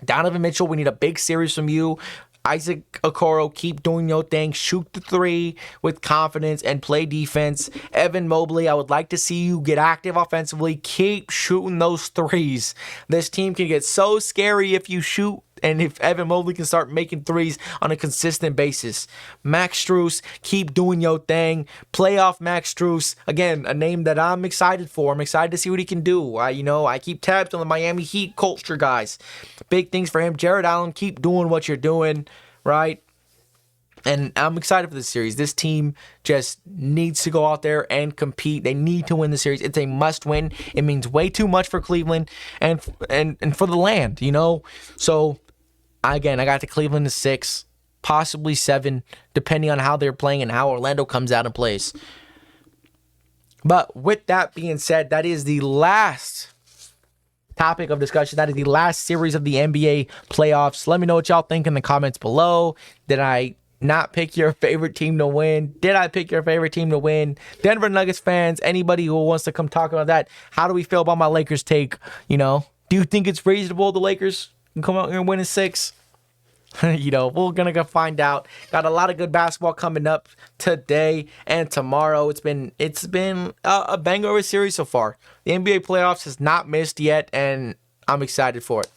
Speaker 2: Donovan Mitchell, we need a big series from you. Isaac Okoro, keep doing your thing. Shoot the 3 with confidence and play defense. Evan Mobley, I would like to see you get active offensively. Keep shooting those 3s. This team can get so scary if you shoot, and if Evan Mobley can start making 3s on a consistent basis. Max Strus, keep doing your thing. Playoff Max Strus, again, a name that I'm excited for. I'm excited to see what he can do. I keep tabs on the Miami Heat culture guys. Big things for him. Jared Allen, keep doing what you're doing, right? And I'm excited for this series. This team just needs to go out there and compete. They need to win the series. It's a must win. It means way too much for Cleveland and for the land, So again, I got the Cleveland to 6, possibly 7, depending on how they're playing and how Orlando comes out and plays. But with that being said, that is the last topic of discussion. That is the last series of the NBA playoffs. Let me know what y'all think in the comments below. Did I not pick your favorite team to win? Did I pick your favorite team to win? Denver Nuggets fans, anybody who wants to come talk about that, how do we feel about my Lakers take? Do you think it's reasonable the Lakers can come out here and win in 6? We're gonna find out. Got a lot of good basketball coming up today and tomorrow. It's been a banger of a series so far. The NBA playoffs has not missed yet, and I'm excited for it.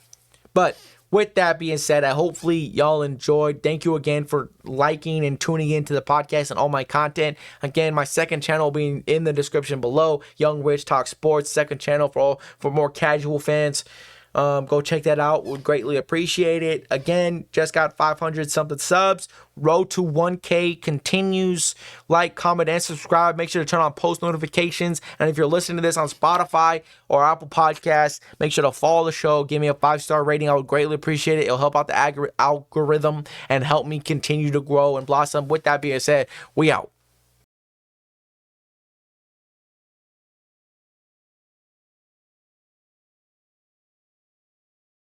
Speaker 2: But with that being said, hopefully y'all enjoyed. Thank you again for liking and tuning into the podcast and all my content. Again, my second channel will be in the description below. Young Rich Talk Sports, second channel for more casual fans. Go check that out. Would greatly appreciate it. Again, just got 500 something subs. Road to 1K continues. Like, comment, and subscribe. Make sure to turn on post notifications. And if you're listening to this on Spotify or Apple Podcasts, make sure to follow the show. Give me a 5-star rating. I would greatly appreciate it. It'll help out the algorithm and help me continue to grow and blossom. With that being said, we out.